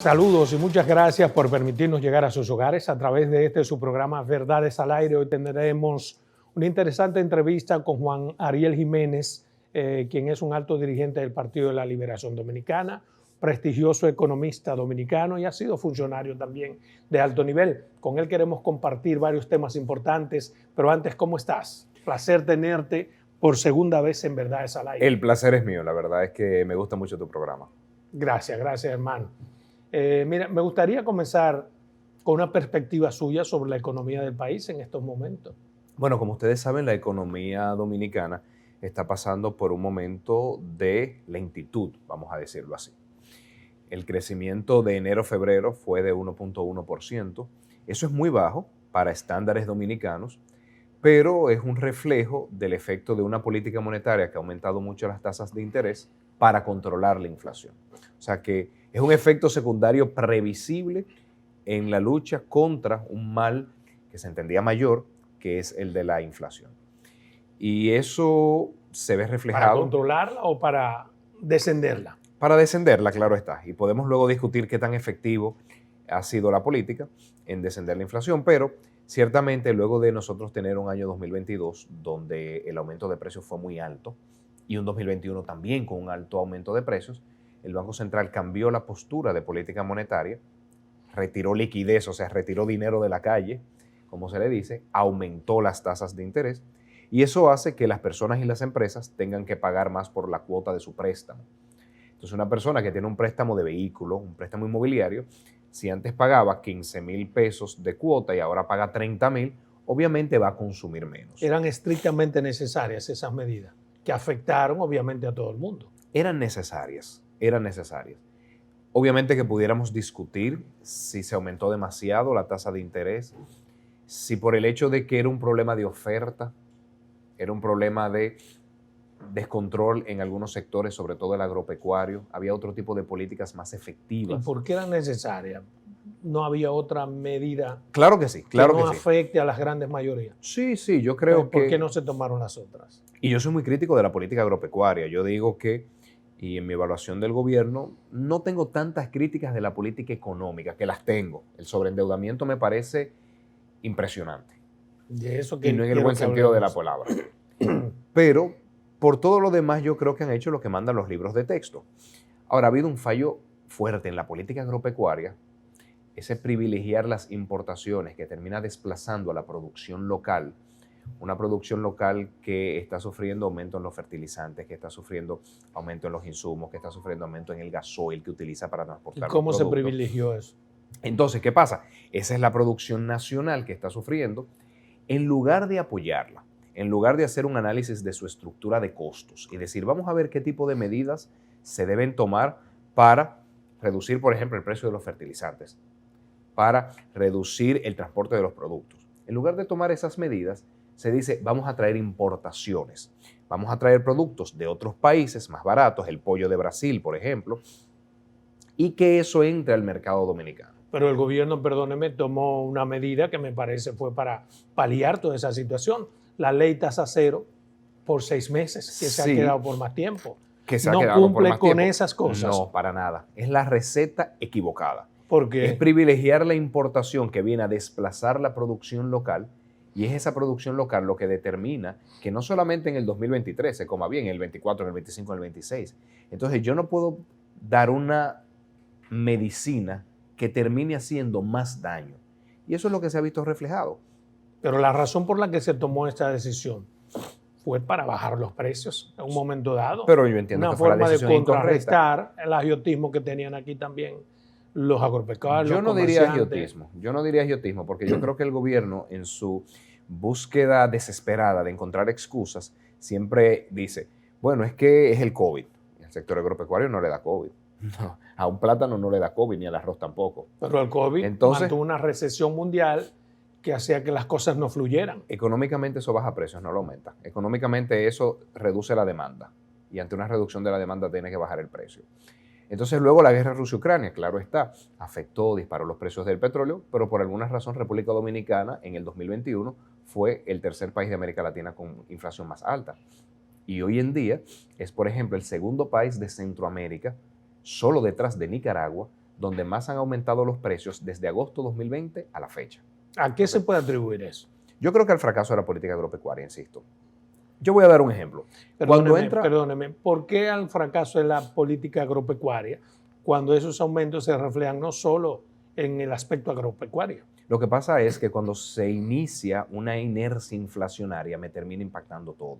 Saludos y muchas gracias por permitirnos llegar a sus hogares a través de su programa Verdades al Aire. Hoy tendremos una interesante entrevista con Juan Ariel Jiménez, quien es un alto dirigente del Partido de la Liberación Dominicana, prestigioso economista dominicano y ha sido funcionario también de alto nivel. Con él queremos compartir varios temas importantes, pero antes, ¿cómo estás? Placer tenerte por segunda vez en Verdades al Aire. El placer es mío, la verdad es que me gusta mucho tu programa. Gracias, hermano. Mira, me gustaría comenzar con una perspectiva suya sobre la economía del país en estos momentos. Bueno, como ustedes saben, la economía dominicana está pasando por un momento de lentitud, vamos a decirlo así. El crecimiento de enero-febrero fue de 1.1%. Eso es muy bajo para estándares dominicanos, pero es un reflejo del efecto de una política monetaria que ha aumentado mucho las tasas de interés para controlar la inflación. O sea que es un efecto secundario previsible en la lucha contra un mal que se entendía mayor, que es el de la inflación. Y eso se ve reflejado. ¿Para controlarla o para descenderla? Para descenderla, claro está. Y podemos luego discutir qué tan efectivo ha sido la política en descender la inflación, pero ciertamente luego de nosotros tener un año 2022 donde el aumento de precios fue muy alto y un 2021 también con un alto aumento de precios, el Banco Central cambió la postura de política monetaria, retiró liquidez, o sea, retiró dinero de la calle, como se le dice, aumentó las tasas de interés y eso hace que las personas y las empresas tengan que pagar más por la cuota de su préstamo. Entonces, una persona que tiene un préstamo de vehículo, un préstamo inmobiliario, si antes pagaba 15,000 pesos de cuota y ahora paga 30,000, obviamente va a consumir menos. Eran estrictamente necesarias esas medidas que afectaron obviamente a todo el mundo. Eran necesarias. Obviamente que pudiéramos discutir si se aumentó demasiado la tasa de interés, si por el hecho de que era un problema de oferta, era un problema de descontrol en algunos sectores, sobre todo el agropecuario, había otro tipo de políticas más efectivas. ¿Y por qué eran necesarias? ¿No había otra medida Claro que sí, claro que no sí. afecte a las grandes mayorías? Sí, yo creo que... ¿Por qué no se tomaron las otras? Y yo soy muy crítico de la política agropecuaria. Yo digo que, y en mi evaluación del gobierno, no tengo tantas críticas de la política económica, que las tengo. El sobreendeudamiento me parece impresionante. De eso que y no en el buen sentido de la palabra. Pero por todo lo demás yo creo que han hecho lo que mandan los libros de texto. Ahora, ha habido un fallo fuerte en la política agropecuaria, ese privilegiar las importaciones que termina desplazando a la producción local, una producción local que está sufriendo aumento en los fertilizantes, que está sufriendo aumento en los insumos, que está sufriendo aumento en el gasoil que utiliza para transportar. ¿Y cómo se privilegió eso? Entonces, ¿qué pasa? Esa es la producción nacional que está sufriendo. En lugar de apoyarla, en lugar de hacer un análisis de su estructura de costos y decir, vamos a ver qué tipo de medidas se deben tomar para reducir, por ejemplo, el precio de los fertilizantes, para reducir el transporte de los productos. En lugar de tomar esas medidas, se dice, vamos a traer importaciones, vamos a traer productos de otros países más baratos, el pollo de Brasil, por ejemplo, y que eso entre al mercado dominicano. Pero el gobierno, perdóneme, tomó una medida que me parece fue para paliar toda esa situación. La ley tasa cero por 6 meses, que se ha quedado por más tiempo. Que se no ha quedado cumple por más con tiempo. esas cosas. No, para nada. Es la receta equivocada. ¿Por qué? Es privilegiar la importación que viene a desplazar la producción local y es esa producción local lo que determina que no solamente en el 2023 se coma bien, en el 24, en el 25, en el 26. Entonces yo no puedo dar una medicina que termine haciendo más daño. Y eso es lo que se ha visto reflejado. Pero la razón por la que se tomó esta decisión fue para bajar los precios en un momento dado. Pero yo entiendo que fue la decisión incorrecta. Una forma de contrarrestar el agiotismo que tenían aquí también los agropecuarios. Yo no diría agiotismo, porque yo creo que el gobierno en su búsqueda desesperada de encontrar excusas siempre dice, bueno, es que es el COVID. El sector agropecuario no le da COVID. No, a un plátano no le da COVID, ni al arroz tampoco. Pero el COVID mantuvo una recesión mundial que hacía que las cosas no fluyeran. Económicamente eso baja precios, no lo aumenta. Económicamente eso reduce la demanda. Y ante una reducción de la demanda tiene que bajar el precio. Entonces luego la guerra Rusia-Ucrania, claro está, afectó, disparó los precios del petróleo, pero por alguna razón República Dominicana en el 2021 fue el tercer país de América Latina con inflación más alta. Y hoy en día es, por ejemplo, el segundo país de Centroamérica, solo detrás de Nicaragua, donde más han aumentado los precios desde agosto 2020 a la fecha. ¿A qué se puede atribuir eso? Yo creo que al fracaso de la política agropecuaria, insisto. Yo voy a dar un ejemplo. Perdóneme, ¿por qué al fracaso de la política agropecuaria cuando esos aumentos se reflejan no solo en el aspecto agropecuario? Lo que pasa es que cuando se inicia una inercia inflacionaria me termina impactando todo.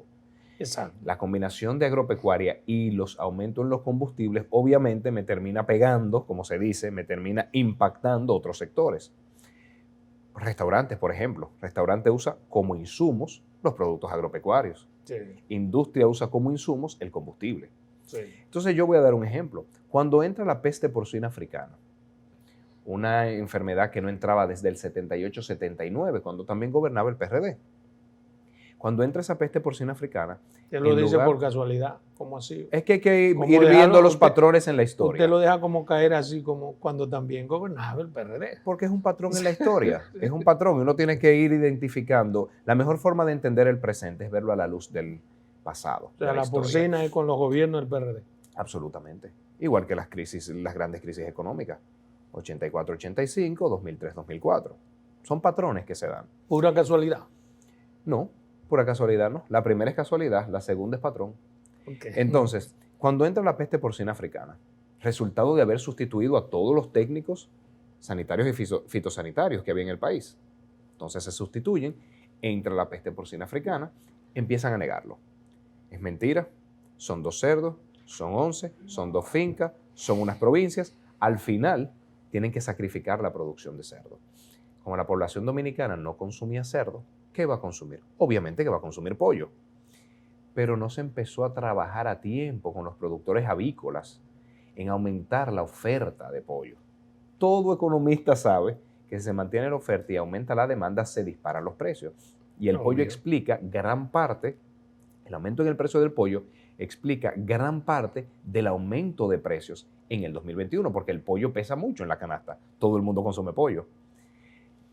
Exacto. La combinación de agropecuaria y los aumentos en los combustibles obviamente me termina pegando, como se dice, me termina impactando otros sectores. Restaurantes, por ejemplo. Restaurante usa como insumos los productos agropecuarios. Sí. Industria usa como insumos el combustible. Sí. Entonces yo voy a dar un ejemplo. Cuando entra la peste porcina africana, una enfermedad que no entraba desde el 78-79, cuando también gobernaba el PRD. Cuando entra esa peste porcina africana... Usted lo dice por casualidad, ¿cómo así? Es que hay que ir viendo los patrones en la historia. Usted lo deja como caer así como cuando también gobernaba el PRD. Porque es un patrón en la historia, es un patrón y uno tiene que ir identificando. La mejor forma de entender el presente es verlo a la luz del pasado. O sea, la porcina es con los gobiernos del PRD. Absolutamente. Igual que las crisis, las grandes crisis económicas. 84-85, 2003-2004. Son patrones que se dan. ¿Pura casualidad? No, pura casualidad no. La primera es casualidad, la segunda es patrón. Okay. Entonces, cuando entra la peste porcina africana, resultado de haber sustituido a todos los técnicos sanitarios y fitosanitarios que había en el país, entonces se sustituyen, entra la peste porcina africana, empiezan a negarlo. Es mentira, son 2 cerdos, son 11, son 2 fincas, son unas provincias. Al final, tienen que sacrificar la producción de cerdo. Como la población dominicana no consumía cerdo, ¿qué va a consumir? Obviamente que va a consumir pollo. Pero no se empezó a trabajar a tiempo con los productores avícolas en aumentar la oferta de pollo. Todo economista sabe que si se mantiene la oferta y aumenta la demanda, se disparan los precios. Y el pollo explica gran parte, el aumento en el precio del pollo explica gran parte del aumento de precios en el 2021, porque el pollo pesa mucho en la canasta. Todo el mundo consume pollo.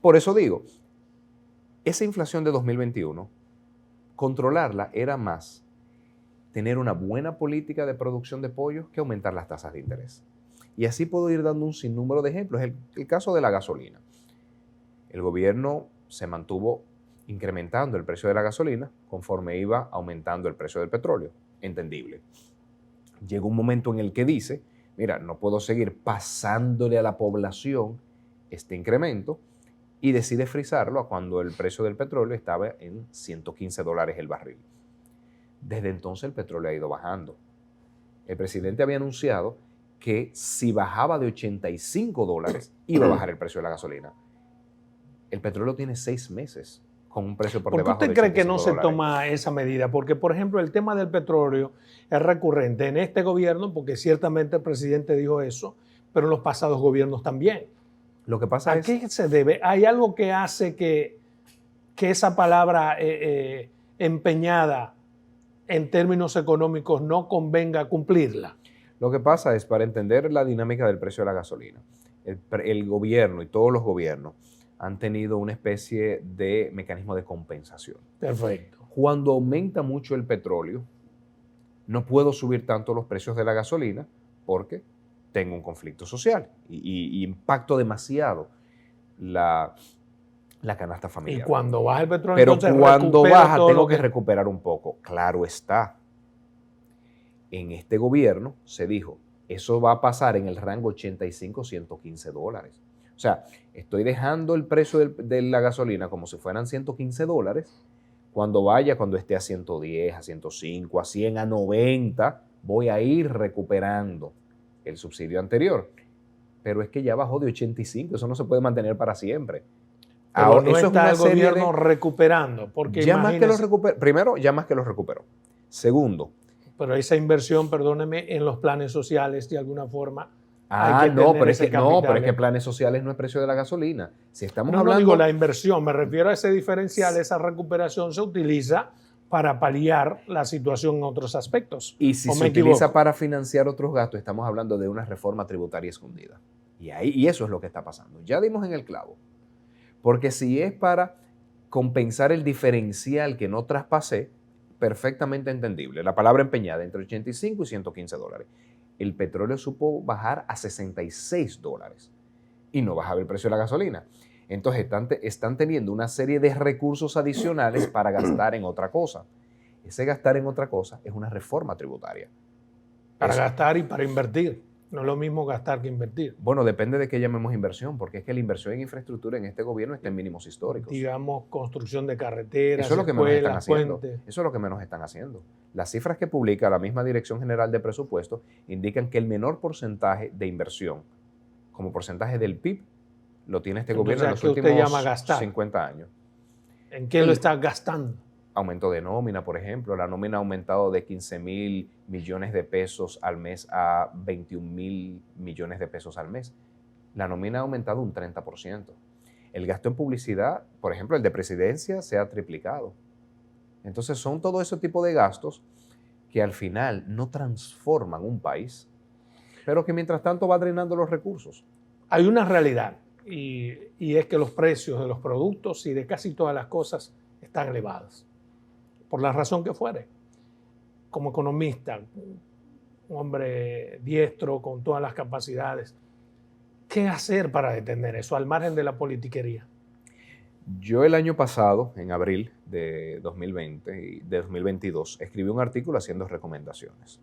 Por eso digo, esa inflación de 2021, controlarla era más tener una buena política de producción de pollo que aumentar las tasas de interés. Y así puedo ir dando un sinnúmero de ejemplos. El caso de la gasolina. El gobierno se mantuvo incrementando el precio de la gasolina conforme iba aumentando el precio del petróleo. Entendible. Llegó un momento en el que dice, mira, no puedo seguir pasándole a la población este incremento, y decide frizarlo a cuando el precio del petróleo estaba en $115 el barril. Desde entonces el petróleo ha ido bajando. El presidente había anunciado que si bajaba de $85 iba a bajar el precio de la gasolina. El petróleo tiene 6 meses con un precio por debajo de $85. ¿Por qué usted cree que no se toma esa medida? Porque, por ejemplo, el tema del petróleo es recurrente en este gobierno, porque ciertamente el presidente dijo eso, pero en los pasados gobiernos también. Lo que pasa ¿A qué se debe? ¿Hay algo que hace que esa palabra empeñada en términos económicos no convenga cumplirla? Lo que pasa es, para entender la dinámica del precio de la gasolina, el gobierno y todos los gobiernos han tenido una especie de mecanismo de compensación. Perfecto. Cuando aumenta mucho el petróleo, no puedo subir tanto los precios de la gasolina porque tengo un conflicto social y impacto demasiado la canasta familiar. Y cuando baja el petróleo, pero entonces cuando baja tengo que que recuperar un poco. Claro está. En este gobierno se dijo, eso va a pasar en el rango $85-115. O sea, estoy dejando el precio de la gasolina como si fueran $115. Cuando esté a 110, a 105, a 100, a 90, voy a ir recuperando el subsidio anterior. Pero es que ya bajó de 85, eso no se puede mantener para siempre. Pero ahora, no eso está el gobierno recuperando. Porque ya más que lo recuperó. Primero, ya más que lo recuperó. Segundo. Pero esa inversión, perdóneme, en los planes sociales de alguna forma. Pero es que planes sociales no es precio de la gasolina. Si estamos hablando... No digo la inversión, me refiero a ese diferencial, esa recuperación se utiliza para paliar la situación en otros aspectos. Y si se utiliza para financiar otros gastos, estamos hablando de una reforma tributaria escondida. Y eso es lo que está pasando. Ya dimos en el clavo. Porque si es para compensar el diferencial que no traspasé, perfectamente entendible. La palabra empeñada entre $85 y $115. el petróleo supo bajar a $66 y no bajaba el precio de la gasolina. Entonces están teniendo una serie de recursos adicionales para gastar en otra cosa. Ese gastar en otra cosa es una reforma tributaria. Para gastar y para invertir. No es lo mismo gastar que invertir. Bueno, depende de qué llamemos inversión, porque es que la inversión en infraestructura en este gobierno está en mínimos históricos. Digamos, construcción de carreteras, Eso es lo que menos están escuelas, haciendo. puentes. Eso es lo que menos están haciendo. Las cifras que publica la misma Dirección General de Presupuesto indican que el menor porcentaje de inversión, como porcentaje del PIB, lo tiene este gobierno en los ¿qué usted últimos llama gastar? 50 años. ¿En qué lo está gastando? Aumento de nómina, por ejemplo. La nómina ha aumentado de 15,000 millones de pesos al mes a 21,000 millones de pesos al mes. La nómina ha aumentado un 30%. El gasto en publicidad, por ejemplo, el de presidencia, se ha triplicado. Entonces son todo ese tipo de gastos que al final no transforman un país, pero que mientras tanto va drenando los recursos. Hay una realidad y es que los precios de los productos y de casi todas las cosas están elevados, por la razón que fuere. Como economista, un hombre diestro con todas las capacidades, ¿qué hacer para detener eso al margen de la politiquería? Yo el año pasado, en abril de 2020 y de 2022, escribí un artículo haciendo recomendaciones.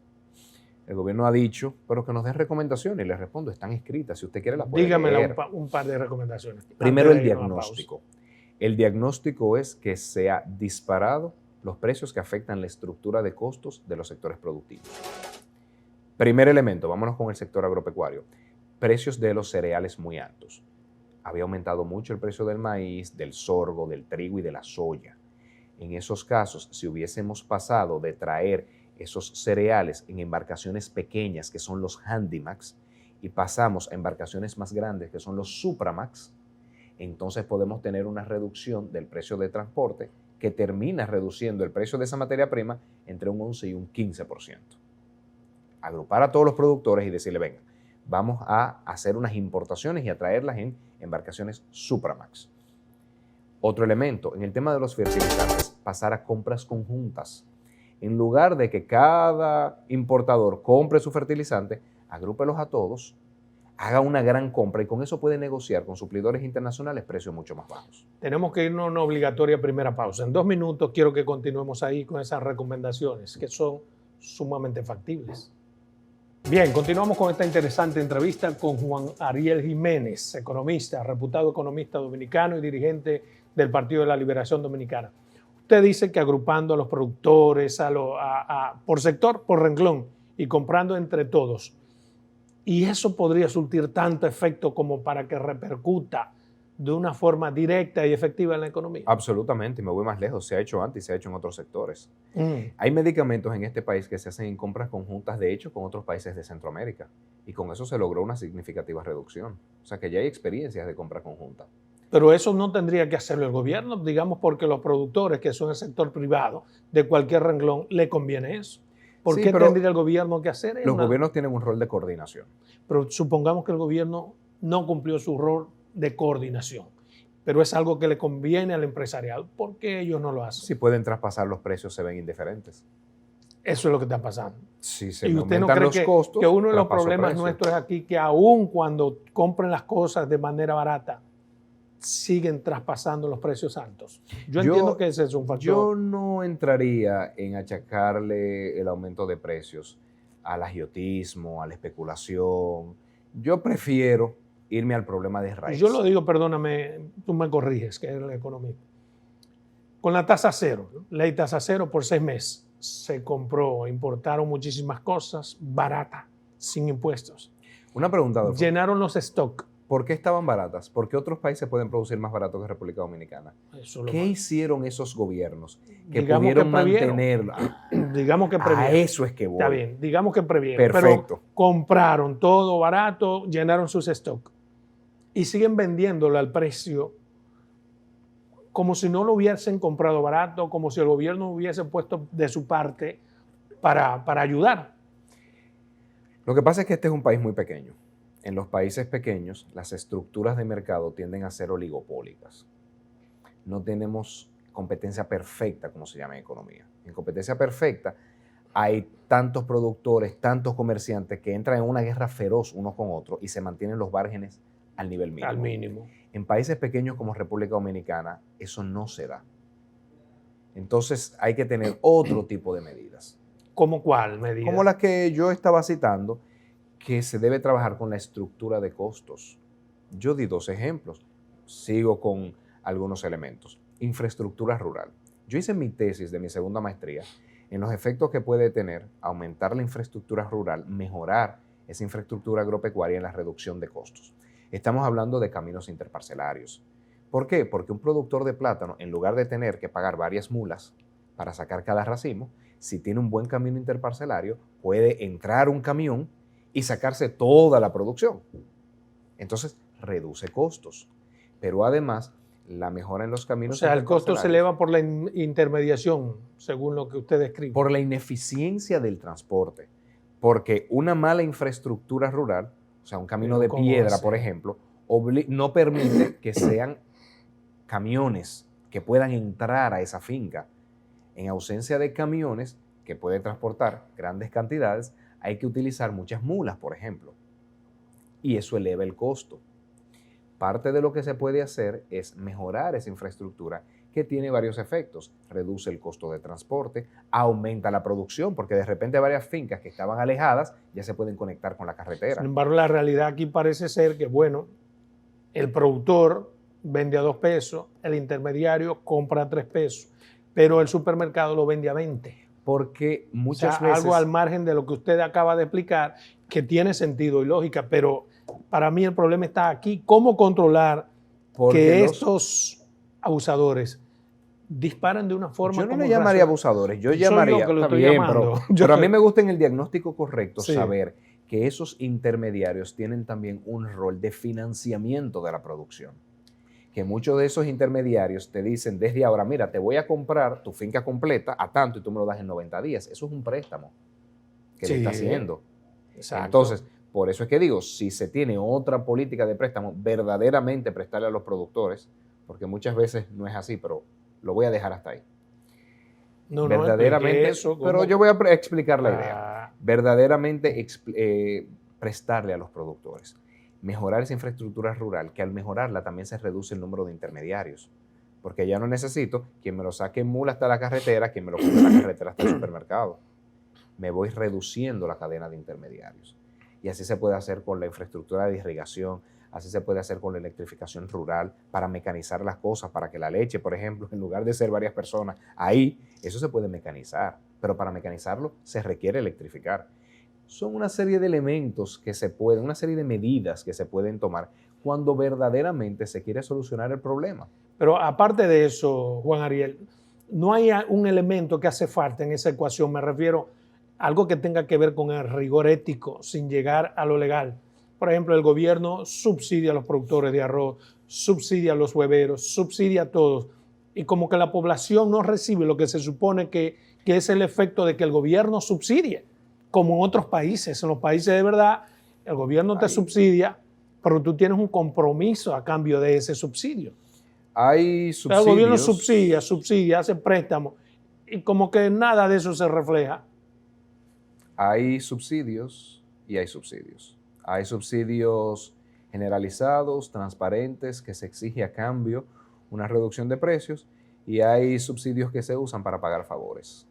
El gobierno ha dicho, pero que nos den recomendaciones, y les respondo, están escritas, si usted quiere las puede Dígamela leer. un par de recomendaciones. Primero, Antes el de irnos a diagnóstico. El diagnóstico es que se ha disparado los precios que afectan la estructura de costos de los sectores productivos. Primer elemento, vámonos con el sector agropecuario. Precios de los cereales muy altos. Había aumentado mucho el precio del maíz, del sorgo, del trigo y de la soya. En esos casos, si hubiésemos pasado de traer esos cereales en embarcaciones pequeñas, que son los Handymax, y pasamos a embarcaciones más grandes, que son los Supramax, entonces podemos tener una reducción del precio de transporte que termina reduciendo el precio de esa materia prima entre un 11 y un 15%. Agrupar a todos los productores y decirle, venga, vamos a hacer unas importaciones y a traerlas en embarcaciones Supramax. Otro elemento, en el tema de los fertilizantes, pasar a compras conjuntas. En lugar de que cada importador compre su fertilizante, agrúpelos a todos, haga una gran compra y con eso puede negociar con suplidores internacionales precios mucho más bajos. Tenemos que irnos a una obligatoria primera pausa. En 2 minutos quiero que continuemos ahí con esas recomendaciones que son sumamente factibles. Bien, continuamos con esta interesante entrevista con Juan Ariel Jiménez, economista, reputado economista dominicano y dirigente del Partido de la Liberación Dominicana. Usted dice que agrupando a los productores por sector, por renglón y comprando entre todos, y eso podría surtir tanto efecto como para que repercuta de una forma directa y efectiva en la economía. Absolutamente, y me voy más lejos, se ha hecho antes y se ha hecho en otros sectores. Hay medicamentos en este país que se hacen en compras conjuntas, de hecho, con otros países de Centroamérica, y con eso se logró una significativa reducción. O sea que ya hay experiencias de compra conjunta. Pero eso no tendría que hacerlo el gobierno, digamos, porque los productores, que son el sector privado, de cualquier renglón, le conviene eso. ¿Por qué tendría el gobierno que hacer eso? Los gobiernos tienen un rol de coordinación. Pero supongamos que el gobierno no cumplió su rol de coordinación, pero es algo que le conviene al empresariado. ¿Por qué ellos no lo hacen? Si pueden traspasar los precios, se ven indiferentes. Eso es lo que está pasando. Si se ¿Y usted no aumentan cree los costos, que uno de los traspaso problemas precio. nuestros es aquí que aún cuando compren las cosas de manera barata, siguen traspasando los precios altos? Yo entiendo que ese es un factor. Yo no entraría en achacarle el aumento de precios al agiotismo, a la especulación. Yo prefiero irme al problema de raíz. Yo lo digo, perdóname, tú me corriges, que eres el economista. Con la tasa cero, ¿no? Ley tasa cero por 6 meses, se compró, importaron muchísimas cosas baratas, sin impuestos. Una pregunta, Adolfo. Llenaron los stocks. ¿Por qué estaban baratas? ¿Por qué otros países pueden producir más barato que República Dominicana? ¿Qué hicieron esos gobiernos que pudieron mantenerla? Digamos que previeron. A eso es que voy. Está bien, digamos que previeron. Perfecto. Pero compraron todo barato, llenaron sus stocks y siguen vendiéndolo al precio como si no lo hubiesen comprado barato, como si el gobierno hubiese puesto de su parte para ayudar. Lo que pasa es que este es un país muy pequeño. En los países pequeños, las estructuras de mercado tienden a ser oligopólicas. No tenemos competencia perfecta, como se llama en economía. En competencia perfecta hay tantos productores, tantos comerciantes que entran en una guerra feroz unos con otros y se mantienen los márgenes al nivel mínimo. Al mínimo. En países pequeños como República Dominicana, eso no se da. Entonces hay que tener otro tipo de medidas. ¿Cómo cuál medida? Como las que yo estaba citando, que se debe trabajar con la estructura de costos. Yo di 2 ejemplos. Sigo con algunos elementos. Infraestructura rural. Yo hice mi tesis de mi segunda maestría en los efectos que puede tener aumentar la infraestructura rural, mejorar esa infraestructura agropecuaria en la reducción de costos. Estamos hablando de caminos interparcelarios. ¿Por qué? Porque un productor de plátano, en lugar de tener que pagar varias mulas para sacar cada racimo, si tiene un buen camino interparcelario, puede entrar un camión y sacarse toda la producción. Entonces, reduce costos. Pero además, la mejora en los caminos. O sea, el costo se eleva por la intermediación, según lo que usted describe. Por la ineficiencia del transporte. Porque una mala infraestructura rural, o sea, un camino de piedra, por ejemplo, no permite que sean camiones que puedan entrar a esa finca. En ausencia de camiones que pueden transportar grandes cantidades, hay que utilizar muchas mulas, por ejemplo. Y eso eleva el costo. Parte de lo que se puede hacer es mejorar esa infraestructura que tiene varios efectos. Reduce el costo de transporte, aumenta la producción, porque de repente varias fincas que estaban alejadas ya se pueden conectar con la carretera. Sin embargo, la realidad aquí parece ser que, bueno, el productor vende a 2 pesos, el intermediario compra a 3 pesos, pero el supermercado lo vende a 20. Porque muchas veces... Algo al margen de lo que usted acaba de explicar, que tiene sentido y lógica, pero para mí el problema está aquí. ¿Cómo controlar que estos abusadores disparan de una forma? Yo no le llamaría abusadores, yo llamaría... Yo que lo estoy llamando. Pero a mí me gusta en el diagnóstico correcto saber que esos intermediarios tienen también un rol de financiamiento de la producción. Que muchos de esos intermediarios te dicen desde ahora, mira, te voy a comprar tu finca completa a tanto y tú me lo das en 90 días. Eso es un préstamo que le está haciendo. Exacto. Entonces, por eso es que digo, si se tiene otra política de préstamo, verdaderamente prestarle a los productores, porque muchas veces no es así, pero lo voy a dejar hasta ahí. No, verdaderamente, eso, pero yo voy a explicar la idea. Verdaderamente prestarle a los productores. Mejorar esa infraestructura rural, que al mejorarla también se reduce el número de intermediarios. Porque ya no necesito quien me lo saque en mula hasta la carretera, quien me lo compre en la carretera hasta el supermercado. Me voy reduciendo la cadena de intermediarios. Y así se puede hacer con la infraestructura de irrigación, así se puede hacer con la electrificación rural, para mecanizar las cosas, para que la leche, por ejemplo, en lugar de ser varias personas, ahí, eso se puede mecanizar. Pero para mecanizarlo se requiere electrificar. Son una serie de elementos que se pueden, una serie de medidas que se pueden tomar cuando verdaderamente se quiere solucionar el problema. Pero aparte de eso, Juan Ariel, no hay un elemento que hace falta en esa ecuación, me refiero a algo que tenga que ver con el rigor ético sin llegar a lo legal. Por ejemplo, el gobierno subsidia a los productores de arroz, subsidia a los hueveros, subsidia a todos. Y como que la población no recibe lo que se supone que es el efecto de que el gobierno subsidie. Como en otros países. En los países de verdad, el gobierno te subsidia, pero tú tienes un compromiso a cambio de ese subsidio. Hay subsidios. El gobierno subsidia, hace préstamos, y como que nada de eso se refleja. Hay subsidios y hay subsidios. Hay subsidios generalizados, transparentes, que se exige a cambio una reducción de precios, y hay subsidios que se usan para pagar favores.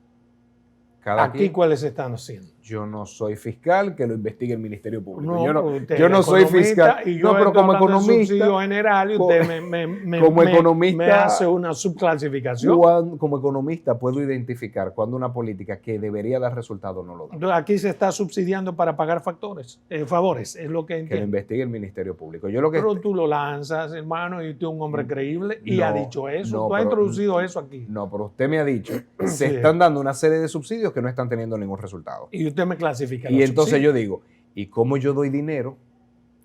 ¿Aquí cuáles están haciendo? Yo no soy fiscal, que lo investigue el Ministerio Público. No, yo no soy fiscal. Y yo pero como economista, general, y usted me hace una subclasificación. Como economista puedo identificar cuando una política que debería dar resultado no lo da. Entonces, aquí se está subsidiando para pagar favores, es lo que entiendo. Que lo investigue el Ministerio Público. Pero tú lo lanzas, hermano, y tú eres un hombre creíble y ha dicho eso. Tú has introducido eso aquí. No, pero usted me ha dicho, se están dando una serie de subsidios que no están teniendo ningún resultado. Y usted me clasifica. Y entonces yo digo, ¿y cómo yo doy dinero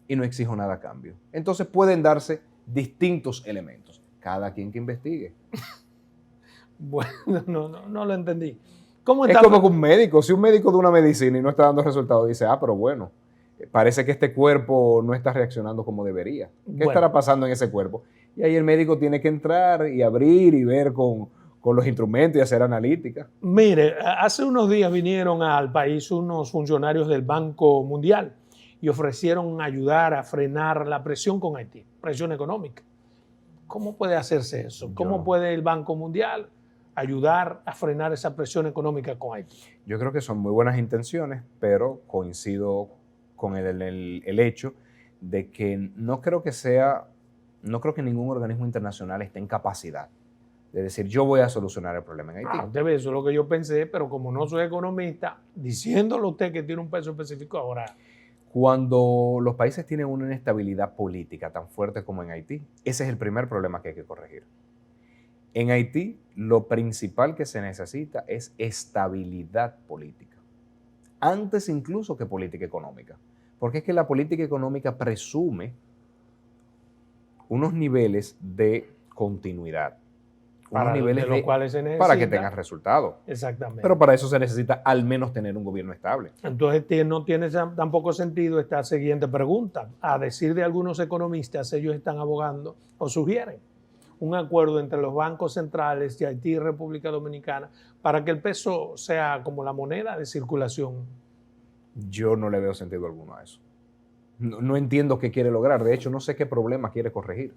y no exijo nada a cambio? Entonces pueden darse distintos elementos. Cada quien que investigue. Bueno, no lo entendí. Es como que un médico, si un médico de una medicina y no está dando resultados, dice, pero bueno, parece que este cuerpo no está reaccionando como debería. ¿Qué estará pasando en ese cuerpo? Y ahí el médico tiene que entrar y abrir y ver con con los instrumentos y hacer analítica. Mire, hace unos días vinieron al país unos funcionarios del Banco Mundial y ofrecieron ayudar a frenar la presión con Haití, presión económica. ¿Cómo puede hacerse eso? ¿Cómo puede el Banco Mundial ayudar a frenar esa presión económica con Haití? Yo creo que son muy buenas intenciones, pero coincido con el hecho de que no creo que ningún organismo internacional esté en capacidad de decir yo voy a solucionar el problema en Haití. Usted ve, eso es lo que yo pensé, pero como no soy economista, diciéndolo usted que tiene un peso específico ahora. Cuando los países tienen una inestabilidad política tan fuerte como en Haití, ese es el primer problema que hay que corregir. En Haití, lo principal que se necesita es estabilidad política, antes incluso que política económica, porque es que la política económica presume unos niveles de continuidad, unos niveles de los cuales se necesita, para que tengas resultados. Exactamente. Pero para eso se necesita al menos tener un gobierno estable. Entonces no tiene tampoco sentido esta siguiente pregunta. A decir de algunos economistas, ellos están abogando o sugieren un acuerdo entre los bancos centrales de Haití y República Dominicana para que el peso sea como la moneda de circulación. Yo no le veo sentido alguno a eso. No entiendo qué quiere lograr. De hecho, no sé qué problema quiere corregir.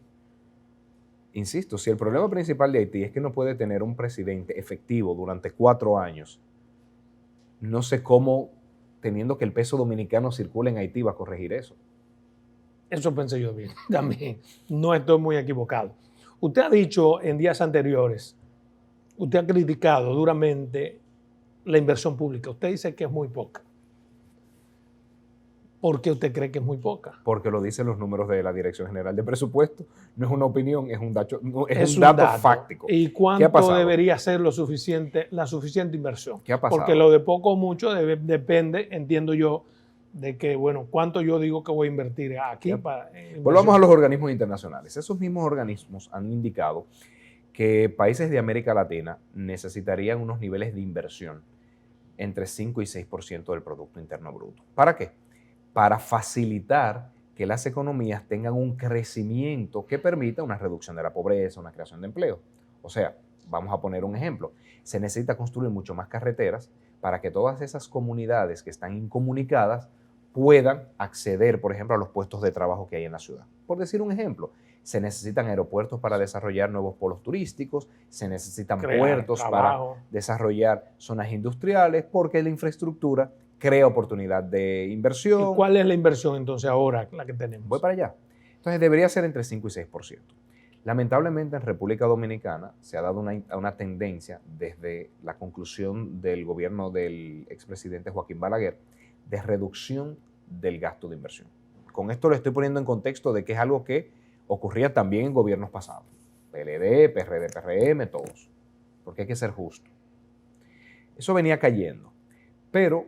Insisto, si el problema principal de Haití es que no puede tener un presidente efectivo durante 4 años, no sé cómo, teniendo que el peso dominicano circule en Haití, va a corregir eso. Eso pensé yo bien, también. No estoy muy equivocado. Usted ha dicho en días anteriores, usted ha criticado duramente la inversión pública. Usted dice que es muy poca. ¿Por qué usted cree que es muy poca? Porque lo dicen los números de la Dirección General de Presupuesto. No es una opinión, es un dato fáctico. ¿Y cuánto debería ser la suficiente inversión? ¿Qué ha pasado? Porque lo de poco o mucho depende, entiendo yo, de que, bueno, cuánto yo digo que voy a invertir aquí. Volvamos a los organismos internacionales. Esos mismos organismos han indicado que países de América Latina necesitarían unos niveles de inversión entre 5 y 6% del Producto Interno Bruto. ¿Para qué? Para facilitar que las economías tengan un crecimiento que permita una reducción de la pobreza, una creación de empleo. O sea, vamos a poner un ejemplo. Se necesita construir mucho más carreteras para que todas esas comunidades que están incomunicadas puedan acceder, por ejemplo, a los puestos de trabajo que hay en la ciudad. Por decir un ejemplo, se necesitan aeropuertos para desarrollar nuevos polos turísticos, se necesitan puertos para desarrollar zonas industriales, porque la infraestructura crea oportunidad de inversión. ¿Y cuál es la inversión entonces ahora, la que tenemos? Voy para allá. Entonces debería ser entre 5 y 6%. Lamentablemente en República Dominicana se ha dado una tendencia desde la conclusión del gobierno del expresidente Joaquín Balaguer de reducción del gasto de inversión. Con esto lo estoy poniendo en contexto de que es algo que ocurría también en gobiernos pasados. PLD, PRD, PRM, todos. Porque hay que ser justo. Eso venía cayendo. Pero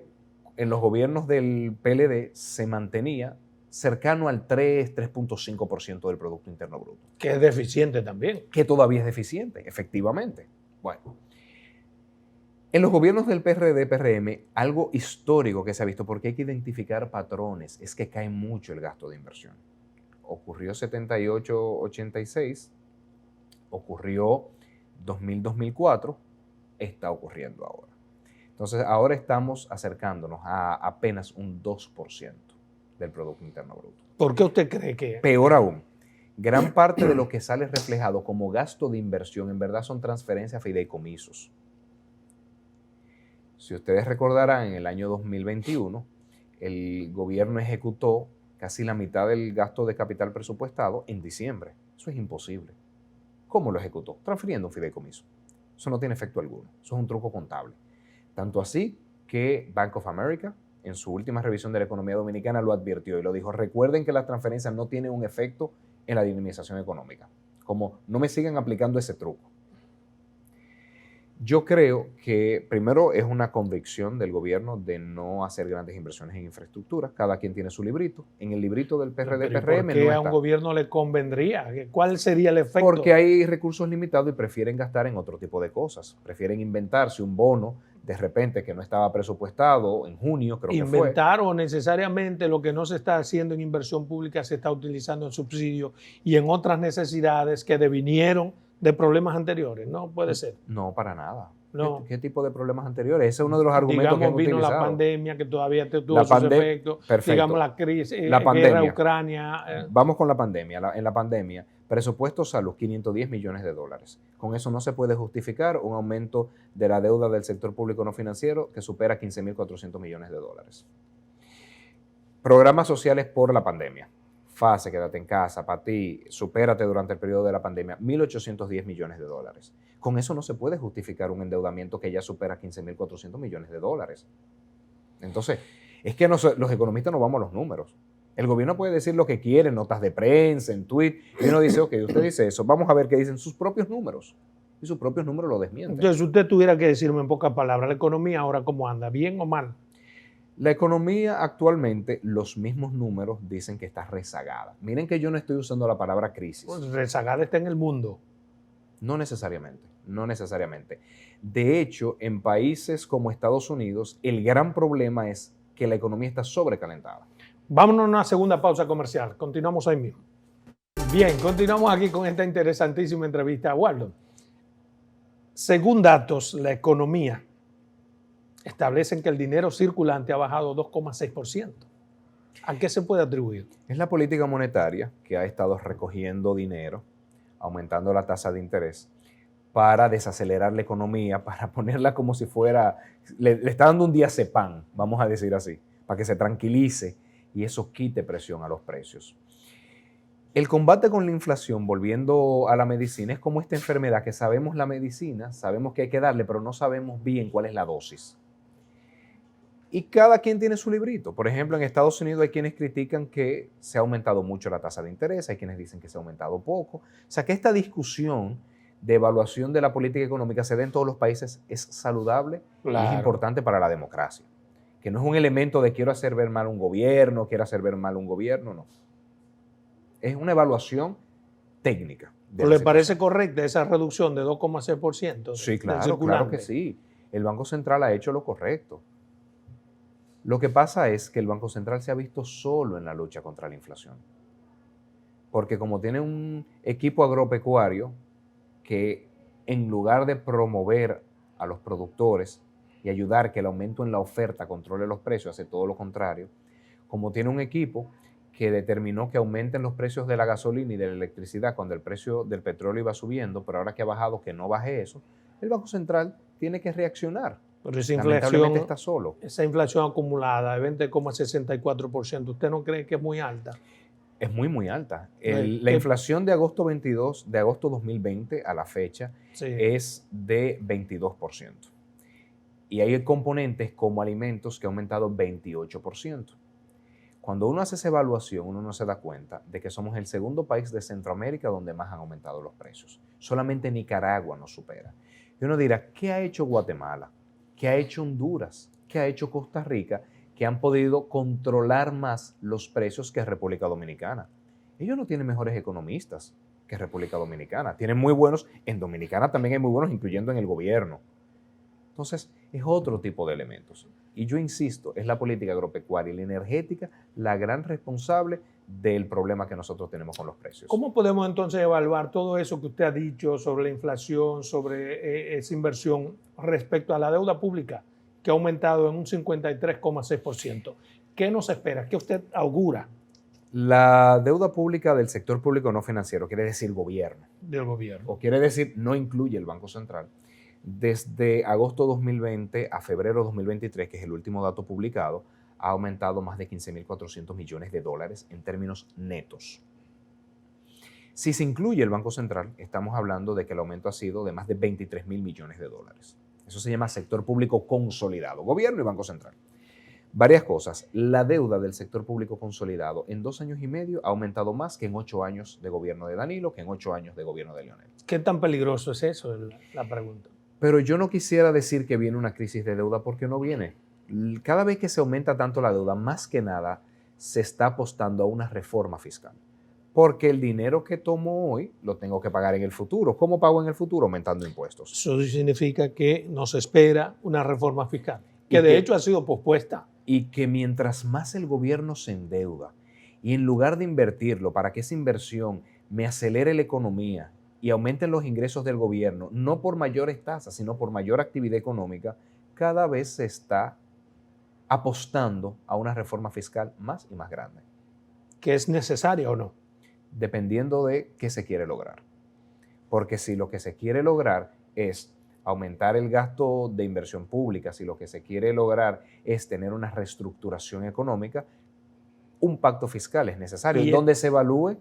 en los gobiernos del PLD se mantenía cercano al 3.5% del Producto Interno Bruto. Que es deficiente también. Que todavía es deficiente, efectivamente. Bueno, en los gobiernos del PRD, PRM, algo histórico que se ha visto, porque hay que identificar patrones, es que cae mucho el gasto de inversión. Ocurrió 78-86, ocurrió 2000-2004, está ocurriendo ahora. Entonces, ahora estamos acercándonos a apenas un 2% del Producto Interno Bruto. ¿Por qué usted cree que? Peor aún, gran parte de lo que sale reflejado como gasto de inversión en verdad son transferencias a fideicomisos. Si ustedes recordarán, en el año 2021, el gobierno ejecutó casi la mitad del gasto de capital presupuestado en diciembre. Eso es imposible. ¿Cómo lo ejecutó? Transfiriendo un fideicomiso. Eso no tiene efecto alguno. Eso es un truco contable. Tanto así que Bank of America, en su última revisión de la economía dominicana, lo advirtió y lo dijo. Recuerden que las transferencias no tienen un efecto en la dinamización económica. Como no me sigan aplicando ese truco. Yo creo que primero es una convicción del gobierno de no hacer grandes inversiones en infraestructura. Cada quien tiene su librito. En el librito del PRD, PRM no está. ¿Por qué a un gobierno le convendría? ¿Cuál sería el efecto? Porque hay recursos limitados y prefieren gastar en otro tipo de cosas. Prefieren inventarse un bono de repente que no estaba presupuestado en junio, creo que fue. Inventar o necesariamente lo que no se está haciendo en inversión pública se está utilizando en subsidios y en otras necesidades que devinieron de problemas anteriores, no puede ser. No, para nada. No. ¿Qué tipo de problemas anteriores? Ese es uno de los argumentos que han Vino utilizado. la pandemia que todavía tuvo sus efectos. Perfecto. Digamos la crisis, la pandemia. guerra Ucrania. Vamos con la pandemia. En la pandemia, presupuesto salud, 510 millones de dólares. Con eso no se puede justificar un aumento de la deuda del sector público no financiero que supera 15.400 millones de dólares. Programas sociales por la pandemia. FASE, quédate en casa, para ti, supérate durante el periodo de la pandemia, 1.810 millones de dólares. Con eso no se puede justificar un endeudamiento que ya supera 15.400 millones de dólares. Entonces, es que los economistas no vamos a los números. El gobierno puede decir lo que quiere en notas de prensa, en tweet, y uno dice, ok, usted dice eso, vamos a ver qué dicen sus propios números. Y sus propios números lo desmienten. Entonces, si usted tuviera que decirme en pocas palabras, ¿la economía ahora cómo anda? ¿Bien o mal? La economía actualmente, los mismos números dicen que está rezagada. Miren que yo no estoy usando la palabra crisis. Pues rezagada está en el mundo. No necesariamente, no necesariamente. De hecho, en países como Estados Unidos, el gran problema es que la economía está sobrecalentada. Vámonos a una segunda pausa comercial. Continuamos ahí mismo. Bien, continuamos aquí con esta interesantísima entrevista a Waldo. Según datos, la economía establecen que el dinero circulante ha bajado 2,6%. ¿A qué se puede atribuir? Es la política monetaria que ha estado recogiendo dinero, aumentando la tasa de interés, para desacelerar la economía, para ponerla como si fuera, le está dando un diazepam, vamos a decir así, para que se tranquilice y eso quite presión a los precios. El combate con la inflación, volviendo a la medicina, es como esta enfermedad que sabemos la medicina, sabemos que hay que darle, pero no sabemos bien cuál es la dosis. Y cada quien tiene su librito. Por ejemplo, en Estados Unidos hay quienes critican que se ha aumentado mucho la tasa de interés, hay quienes dicen que se ha aumentado poco. O sea, que esta discusión de evaluación de la política económica se da en todos los países es saludable y es importante para la democracia. Que no es un elemento de quiero hacer ver mal un gobierno, quiero hacer ver mal un gobierno, no. Es una evaluación técnica. ¿Le parece correcta esa reducción de 2,6%? Sí, claro que sí. El Banco Central ha hecho lo correcto. Lo que pasa es que el Banco Central se ha visto solo en la lucha contra la inflación. Porque como tiene un equipo agropecuario que en lugar de promover a los productores y ayudar que el aumento en la oferta controle los precios, hace todo lo contrario, como tiene un equipo que determinó que aumenten los precios de la gasolina y de la electricidad cuando el precio del petróleo iba subiendo, pero ahora que ha bajado, que no baje eso, el Banco Central tiene que reaccionar. Pero esa Lamentablemente está solo. Esa inflación acumulada de 20,64%, ¿usted no cree que es muy alta? Es muy alta. La inflación de agosto 2020 a la fecha es de 22%. Y hay componentes como alimentos que han aumentado 28%. Cuando uno hace esa evaluación, uno no se da cuenta de que somos el segundo país de Centroamérica donde más han aumentado los precios. Solamente Nicaragua nos supera. Y uno dirá, ¿qué ha hecho Guatemala? ¿Qué ha hecho Honduras? ¿Qué ha hecho Costa Rica? Que han podido controlar más los precios que República Dominicana. Ellos no tienen mejores economistas que República Dominicana. Tienen muy buenos, en Dominicana también hay muy buenos, incluyendo en el gobierno. Entonces, es otro tipo de elementos. Y yo insisto, es la política agropecuaria y la energética la gran responsable del problema que nosotros tenemos con los precios. ¿Cómo podemos entonces evaluar todo eso que usted ha dicho sobre la inflación, sobre esa inversión respecto a la deuda pública que ha aumentado en un 53,6%? ¿Qué nos espera? ¿Qué usted augura? La deuda pública del sector público no financiero, quiere decir gobierno. Del gobierno. O quiere decir, no incluye el Banco Central. Desde agosto 2020 a febrero 2023, que es el último dato publicado, ha aumentado más de 15.400 millones de dólares en términos netos. Si se incluye el Banco Central, estamos hablando de que el aumento ha sido de más de 23.000 millones de dólares. Eso se llama sector público consolidado, gobierno y Banco Central. Varias cosas. La deuda del sector público consolidado en 2 años y medio ha aumentado más que en 8 años de gobierno de Danilo, que en 8 años de gobierno de Leonel. ¿Qué tan peligroso es eso? La pregunta. Pero yo no quisiera decir que viene una crisis de deuda porque no viene. Cada vez que se aumenta tanto la deuda, más que nada, se está apostando a una reforma fiscal. Porque el dinero que tomo hoy lo tengo que pagar en el futuro. ¿Cómo pago en el futuro? Aumentando impuestos. Eso significa que nos espera una reforma fiscal, que de hecho ha sido pospuesta. Y que mientras más el gobierno se endeuda y en lugar de invertirlo para que esa inversión me acelere la economía y aumenten los ingresos del gobierno, no por mayores tasas, sino por mayor actividad económica, cada vez se está apostando a una reforma fiscal más y más grande. ¿Que es necesaria o no? Dependiendo de qué se quiere lograr. Porque si lo que se quiere lograr es aumentar el gasto de inversión pública, si lo que se quiere lograr es tener una reestructuración económica, un pacto fiscal es necesario, donde se evalúe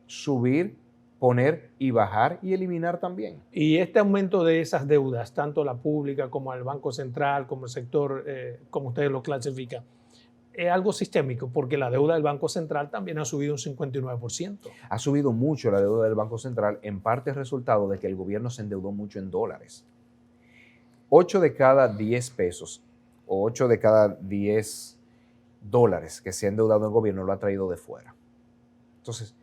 subir, poner y bajar y eliminar también. Y este aumento de esas deudas, tanto la pública como el Banco Central, como el sector, como ustedes lo clasifican, es algo sistémico, porque la deuda del Banco Central también ha subido un 59%. Ha subido mucho la deuda del Banco Central, en parte resultado de que el gobierno se endeudó mucho en dólares. 8 de cada 10 pesos o 8 de cada 10 dólares que se ha endeudado el gobierno lo ha traído de fuera. Entonces,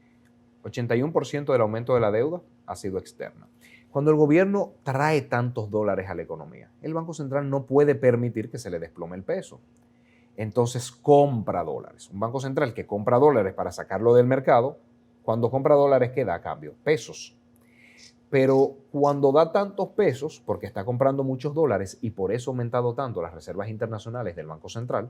81% del aumento de la deuda ha sido externa. Cuando el gobierno trae tantos dólares a la economía, el Banco Central no puede permitir que se le desplome el peso. Entonces compra dólares. Un banco central que compra dólares para sacarlo del mercado, cuando compra dólares, ¿qué da a cambio? Pesos. Pero cuando da tantos pesos, porque está comprando muchos dólares y por eso ha aumentado tanto las reservas internacionales del Banco Central,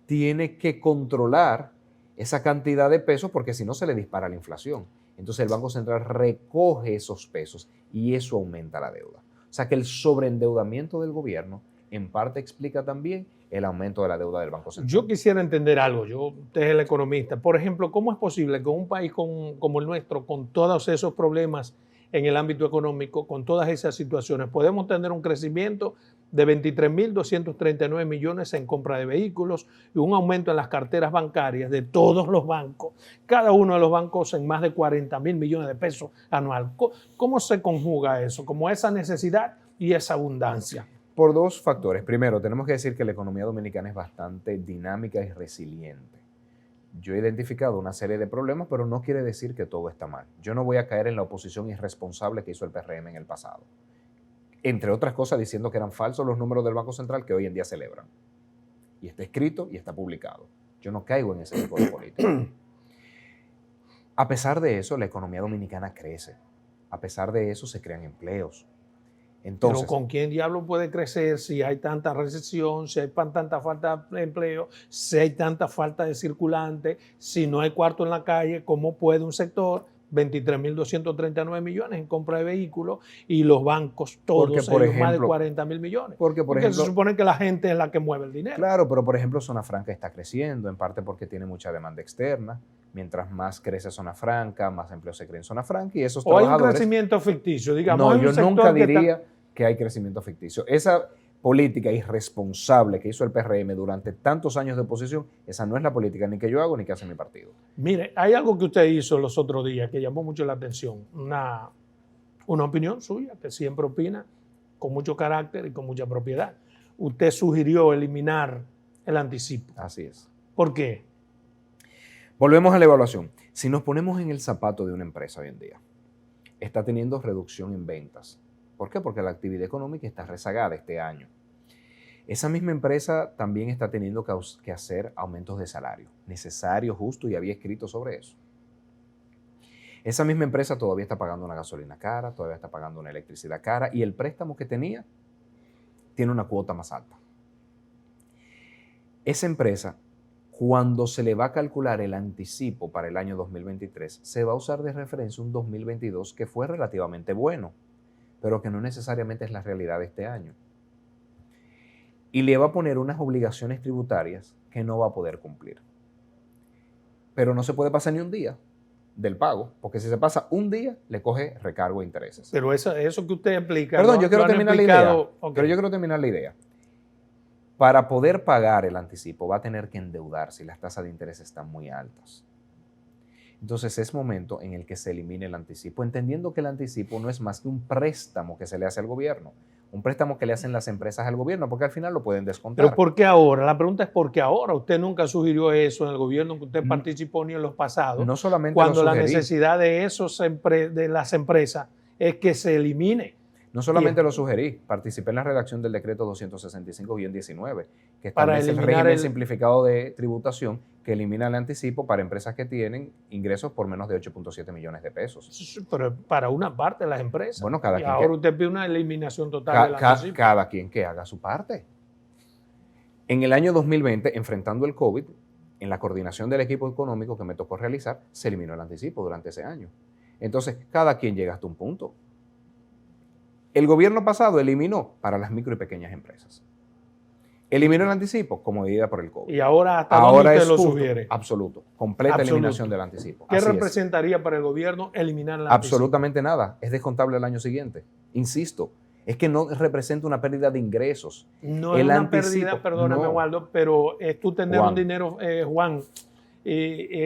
tiene que controlar esa cantidad de pesos porque si no se le dispara la inflación. Entonces el Banco Central recoge esos pesos y eso aumenta la deuda. O sea que el sobreendeudamiento del gobierno en parte explica también el aumento de la deuda del Banco Central. Yo quisiera entender algo, usted es el economista. Por ejemplo, ¿cómo es posible que un país como el nuestro, con todos esos problemas en el ámbito económico, con todas esas situaciones, podemos tener un crecimiento de 23.239 millones en compra de vehículos y un aumento en las carteras bancarias de todos los bancos, cada uno de los bancos en más de 40.000 millones de pesos anual? ¿Cómo se conjuga eso? Como esa necesidad y esa abundancia. Por dos factores. Primero, tenemos que decir que la economía dominicana es bastante dinámica y resiliente. Yo he identificado una serie de problemas, pero no quiere decir que todo está mal. Yo no voy a caer en la oposición irresponsable que hizo el PRM en el pasado. Entre otras cosas, diciendo que eran falsos los números del Banco Central que hoy en día celebran. Y está escrito y está publicado. Yo no caigo en ese tipo de política. A pesar de eso, la economía dominicana crece. A pesar de eso, se crean empleos. Entonces, pero ¿con quién diablo puede crecer si hay tanta recesión, si hay tanta falta de empleo, si hay tanta falta de circulante, si no hay cuarto en la calle? ¿Cómo puede un sector 23.239 millones en compra de vehículos y los bancos todos más de 40.000 millones? Porque se supone que la gente es la que mueve el dinero. Claro, pero por ejemplo Zona Franca está creciendo, en parte porque tiene mucha demanda externa. Mientras más crece Zona Franca, más empleo se crea en Zona Franca y esos trabajadores... ¿O hay un crecimiento ficticio? Digamos, no, yo nunca diría que hay crecimiento ficticio. Esa política irresponsable que hizo el PRM durante tantos años de oposición, esa no es la política ni que yo hago ni que hace mi partido. Mire, hay algo que usted hizo los otros días que llamó mucho la atención. Una opinión suya, que siempre opina con mucho carácter y con mucha propiedad. Usted sugirió eliminar el anticipo. Así es. ¿Por qué? Volvemos a la evaluación. Si nos ponemos en el zapato de una empresa hoy en día, está teniendo reducción en ventas. ¿Por qué? Porque la actividad económica está rezagada este año. Esa misma empresa también está teniendo que hacer aumentos de salario, necesario, justo, y había escrito sobre eso. Esa misma empresa todavía está pagando una gasolina cara, todavía está pagando una electricidad cara, y el préstamo que tenía tiene una cuota más alta. Esa empresa, cuando se le va a calcular el anticipo para el año 2023, se va a usar de referencia un 2022 que fue relativamente bueno, pero que no necesariamente es la realidad de este año. Y le va a poner unas obligaciones tributarias que no va a poder cumplir. Pero no se puede pasar ni un día del pago, porque si se pasa un día, le coge recargo de intereses. Pero eso que usted explica... Perdón, yo quiero terminar la idea. Okay. Pero yo quiero terminar la idea. Para poder pagar el anticipo, va a tener que endeudarse y las tasas de interés están muy altas. Entonces es momento en el que se elimine el anticipo, entendiendo que el anticipo no es más que un préstamo que se le hace al gobierno, un préstamo que le hacen las empresas al gobierno, porque al final lo pueden descontar. ¿Pero por qué ahora? La pregunta es ¿por qué ahora? Usted nunca sugirió eso en el gobierno que usted participó ni en los pasados. No solamente cuando la necesidad de las empresas es que se elimine. No solamente lo sugerí, participé en la redacción del decreto 265-19, que establece el régimen simplificado de tributación, que elimina el anticipo para empresas que tienen ingresos por menos de 8.7 millones de pesos. Pero para una parte de las empresas. Bueno, cada y quien ahora usted pide una eliminación total del anticipo. Cada quien que haga su parte. En el año 2020, enfrentando el COVID, en la coordinación del equipo económico que me tocó realizar, se eliminó el anticipo durante ese año. Entonces, cada quien llega hasta un punto. El gobierno pasado eliminó para las micro y pequeñas empresas. Eliminó el anticipo como medida por el COVID. Y ahora, ¿hasta dónde usted lo sugiere? Absoluto. Completa eliminación del anticipo. ¿Qué representaría para el gobierno eliminar el anticipo? Absolutamente nada. Es descontable el año siguiente. Insisto, es que no representa una pérdida de ingresos. No es una pérdida, perdóname, Waldo, pero es tú tener un dinero, Juan,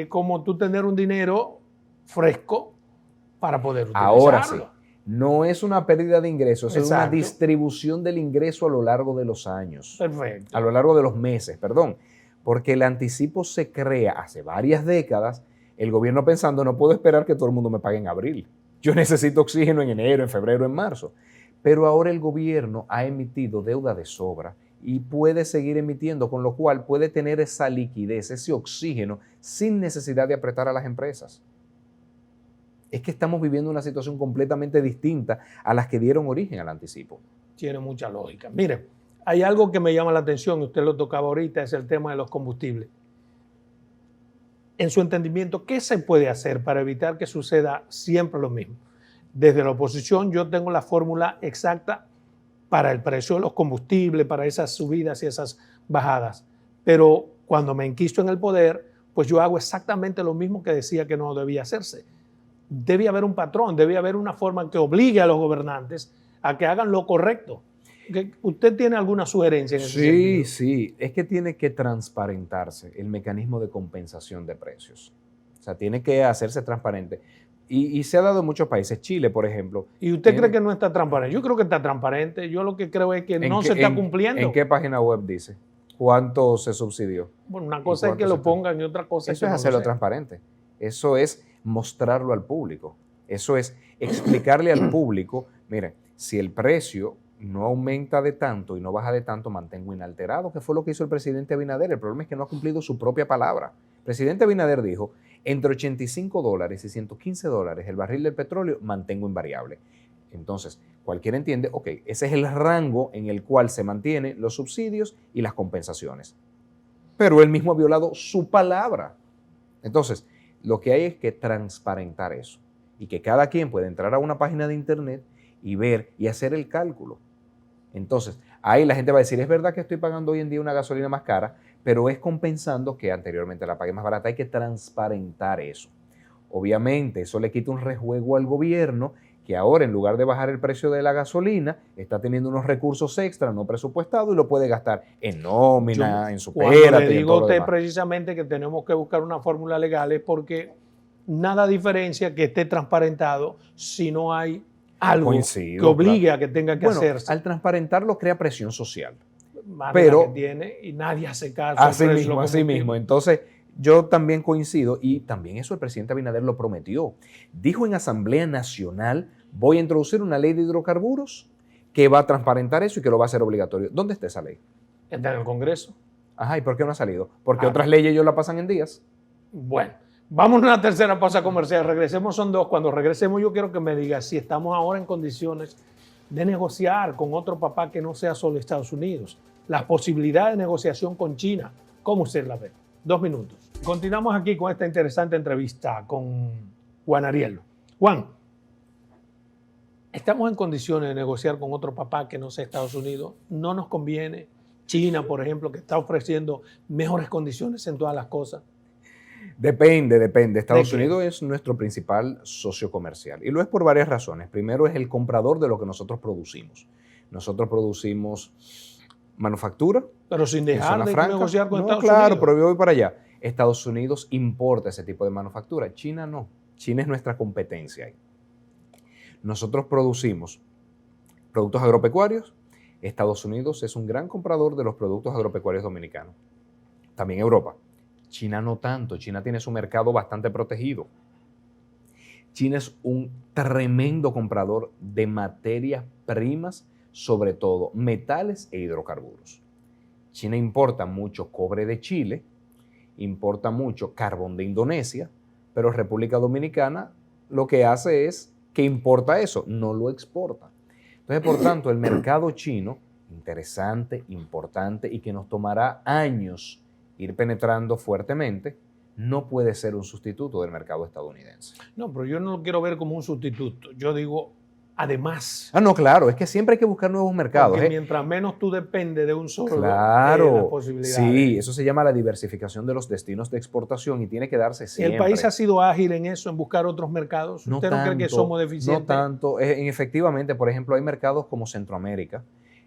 como tú tener un dinero fresco para poder utilizarlo. Ahora sí. No es una pérdida de ingresos, es una distribución del ingreso a lo largo de los años. Perfecto. A lo largo de los meses, perdón. Porque el anticipo se crea hace varias décadas, el gobierno pensando, no puedo esperar que todo el mundo me pague en abril. Yo necesito oxígeno en enero, en febrero, en marzo. Pero ahora el gobierno ha emitido deuda de sobra y puede seguir emitiendo, con lo cual puede tener esa liquidez, ese oxígeno, sin necesidad de apretar a las empresas. Es que estamos viviendo una situación completamente distinta a las que dieron origen al anticipo. Tiene mucha lógica. Mire, hay algo que me llama la atención, usted lo tocaba ahorita, es el tema de los combustibles. En su entendimiento, ¿qué se puede hacer para evitar que suceda siempre lo mismo? Desde la oposición yo tengo la fórmula exacta para el precio de los combustibles, para esas subidas y esas bajadas. Pero cuando me enquisto en el poder, pues yo hago exactamente lo mismo que decía que no debía hacerse. Debe haber un patrón, debe haber una forma que obligue a los gobernantes a que hagan lo correcto. ¿Usted tiene alguna sugerencia en ese sentido? Sí. Es que tiene que transparentarse el mecanismo de compensación de precios. O sea, tiene que hacerse transparente. Y se ha dado en muchos países. Chile, por ejemplo. ¿Y usted cree que no está transparente? Yo creo que está transparente. Yo lo que creo es que no se está cumpliendo. ¿En qué página web dice? ¿Cuánto se subsidió? Bueno, una cosa es que lo pongan y otra cosa es que eso es hacerlo transparente. Eso es mostrarlo al público. Eso es explicarle al público, mire, si el precio no aumenta de tanto y no baja de tanto, mantengo inalterado, que fue lo que hizo el presidente Abinader. El problema es que no ha cumplido su propia palabra. El presidente Abinader dijo, entre $85 y $115 el barril del petróleo, mantengo invariable. Entonces, cualquiera entiende, ok, ese es el rango en el cual se mantienen los subsidios y las compensaciones. Pero él mismo ha violado su palabra. Entonces, lo que hay es que transparentar eso y que cada quien pueda entrar a una página de internet y ver y hacer el cálculo. Entonces, ahí la gente va a decir, es verdad que estoy pagando hoy en día una gasolina más cara, pero es compensando que anteriormente la pagué más barata. Hay que transparentar eso. Obviamente, eso le quita un rejuego al gobierno que ahora, en lugar de bajar el precio de la gasolina, está teniendo unos recursos extra no presupuestados y lo puede gastar en nómina, en supérate. Cuando le digo a usted precisamente que tenemos que buscar una fórmula legal es porque nada diferencia que esté transparentado si no hay algo que obligue a que tenga que hacerse. Al transparentarlo crea presión social. Pero que tiene y nadie hace caso. Así mismo. Entonces, yo también coincido y también eso el presidente Abinader lo prometió. Dijo en Asamblea Nacional, voy a introducir una ley de hidrocarburos que va a transparentar eso y que lo va a hacer obligatorio. ¿Dónde está esa ley? Está en el Congreso. Ajá, ¿y por qué no ha salido? Porque otras leyes ellos la pasan en días. Bueno, vamos a una tercera pausa comercial. Regresemos, son dos. Cuando regresemos yo quiero que me diga si estamos ahora en condiciones de negociar con otro papá que no sea solo Estados Unidos. La posibilidad de negociación con China. ¿Cómo usted la ve? 2 minutos. Continuamos aquí con esta interesante entrevista con Juan Ariel. Juan, ¿estamos en condiciones de negociar con otro papá que no sea Estados Unidos? ¿No nos conviene? China, por ejemplo, que está ofreciendo mejores condiciones en todas las cosas. Depende. Estados Unidos es nuestro principal socio comercial y lo es por varias razones. Primero, es el comprador de lo que nosotros producimos. Nosotros producimos manufactura. Pero sin dejar de negociar con Estados Unidos. Claro, pero yo voy para allá. Estados Unidos importa ese tipo de manufactura. China no. China es nuestra competencia ahí. Nosotros producimos productos agropecuarios. Estados Unidos es un gran comprador de los productos agropecuarios dominicanos. También Europa. China no tanto. China tiene su mercado bastante protegido. China es un tremendo comprador de materias primas, sobre todo metales e hidrocarburos. China importa mucho cobre de Chile importa mucho carbón de Indonesia, pero República Dominicana lo que hace es que importa eso, no lo exporta. Entonces, por tanto, el mercado chino, interesante, importante y que nos tomará años ir penetrando fuertemente, no puede ser un sustituto del mercado estadounidense. No, pero yo no lo quiero ver como un sustituto. Yo digo, además. Ah, no, claro, es que siempre hay que buscar nuevos mercados. Porque mientras menos tú dependes de un solo, claro, las posibilidades. Sí, eso se llama la diversificación de los destinos de exportación y tiene que darse siempre. ¿El país ha sido ágil en eso, en buscar otros mercados? No ¿Usted tanto, no cree que somos deficientes? No tanto. Efectivamente, por ejemplo, hay mercados como Centroamérica,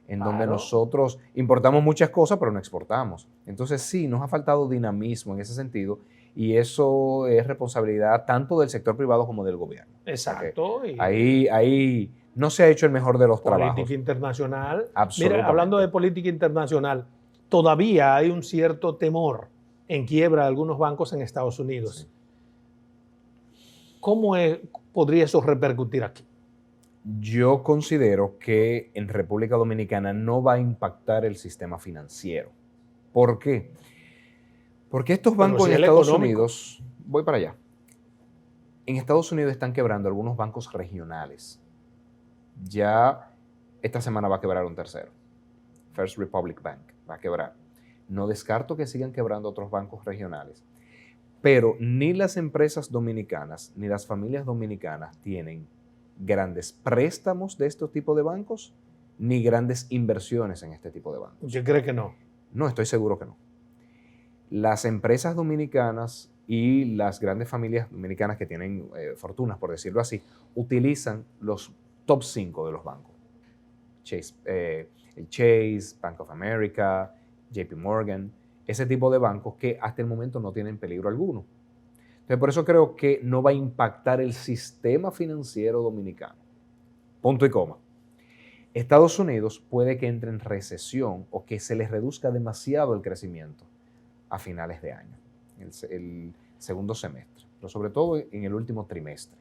en donde nosotros importamos muchas cosas, pero no exportamos. Entonces, sí, nos ha faltado dinamismo en ese sentido, y eso es responsabilidad tanto del sector privado como del gobierno. Exacto. O sea ahí no se ha hecho el mejor de los trabajos. Política internacional. Absolutamente. Mira, hablando de política internacional, todavía hay un cierto temor en quiebra de algunos bancos en Estados Unidos. Sí. ¿Cómo podría eso repercutir aquí? Yo considero que en República Dominicana no va a impactar el sistema financiero. ¿Por qué? Porque estos bancos en Estados Unidos, voy para allá, en Estados Unidos están quebrando algunos bancos regionales. Ya esta semana va a quebrar un tercero. First Republic Bank va a quebrar. No descarto que sigan quebrando otros bancos regionales, pero ni las empresas dominicanas ni las familias dominicanas tienen grandes préstamos de este tipo de bancos ni grandes inversiones en este tipo de bancos. ¿Usted cree que no? No, estoy seguro que no. Las empresas dominicanas y las grandes familias dominicanas que tienen fortunas, por decirlo así, utilizan los top 5 de los bancos. El Chase, Bank of America, JP Morgan, ese tipo de bancos que hasta el momento no tienen peligro alguno. Entonces, por eso creo que no va a impactar el sistema financiero dominicano. Punto y coma. Estados Unidos puede que entre en recesión o que se les reduzca demasiado el crecimiento a finales de año, el segundo semestre, pero sobre todo en el último trimestre.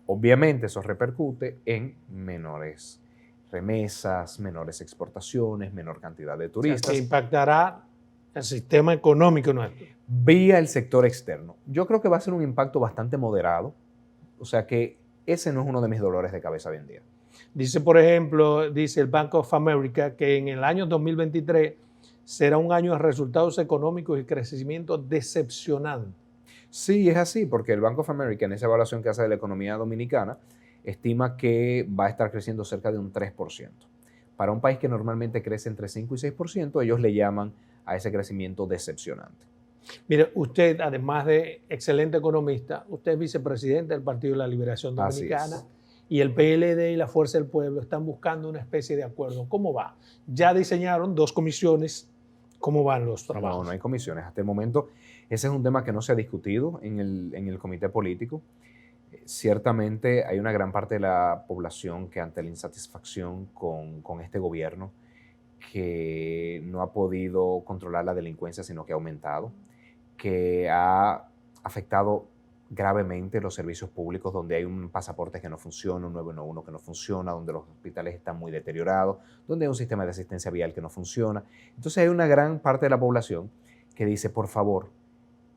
Obviamente eso repercute en menores remesas, menores exportaciones, menor cantidad de turistas. O sea, que impactará el sistema económico nuestro. Vía el sector externo. Yo creo que va a ser un impacto bastante moderado, o sea que ese no es uno de mis dolores de cabeza hoy en día. Dice, por ejemplo, dice el Bank of America que en el año 2023 será un año de resultados económicos y crecimiento decepcionante. Sí, es así, porque el Bank of America, en esa evaluación que hace de la economía dominicana, estima que va a estar creciendo cerca de un 3%. Para un país que normalmente crece entre 5 y 6%, ellos le llaman a ese crecimiento decepcionante. Mire, usted, además de excelente economista, usted es vicepresidente del Partido de la Liberación Dominicana y el PLD y la Fuerza del Pueblo están buscando una especie de acuerdo. ¿Cómo va? Ya diseñaron 2 comisiones. ¿Cómo van los trabajos? No hay comisiones. Hasta el momento, ese es un tema que no se ha discutido en el comité político. Ciertamente hay una gran parte de la población que ante la insatisfacción con este gobierno, que no ha podido controlar la delincuencia, sino que ha aumentado, que ha afectado gravemente los servicios públicos, donde hay un pasaporte que no funciona, un 911 que no funciona, donde los hospitales están muy deteriorados, donde hay un sistema de asistencia vial que no funciona. Entonces hay una gran parte de la población que dice, por favor,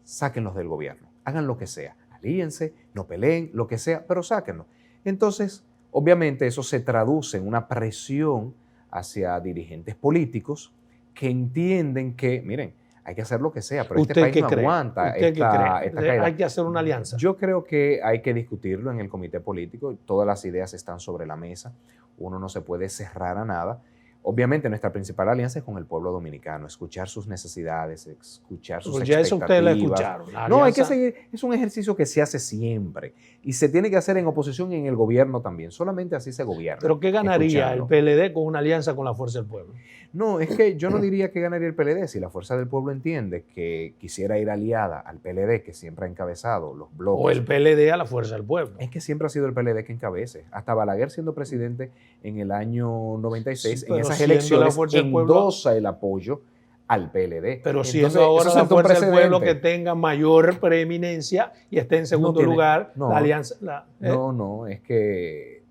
sáquenlos del gobierno, hagan lo que sea, alíense, no peleen, lo que sea, pero sáquenlos. Entonces, obviamente eso se traduce en una presión hacia dirigentes políticos que entienden que, miren, hay que hacer lo que sea, pero este país no aguanta esta caída. Hay que hacer una alianza. Yo creo que hay que discutirlo en el comité político. Todas las ideas están sobre la mesa. Uno no se puede cerrar a nada. Obviamente nuestra principal alianza es con el pueblo dominicano, escuchar sus necesidades, escuchar sus expectativas. Ya eso ustedes la escucharon. No, hay que seguir. Es un ejercicio que se hace siempre y se tiene que hacer en oposición y en el gobierno también. Solamente así se gobierna. ¿Pero qué ganaría el PLD con una alianza con la Fuerza del Pueblo? No, es que yo no diría que ganaría el PLD si la Fuerza del Pueblo entiende que quisiera ir aliada al PLD, que siempre ha encabezado los bloques. O el PLD a la Fuerza del Pueblo. Es que siempre ha sido el PLD que encabece. Hasta Balaguer siendo presidente en el año 96, en esas elecciones endosa el apoyo al PLD. Pero siendo ahora la Fuerza del Pueblo que tenga mayor preeminencia y esté en segundo lugar, la alianza... No, es que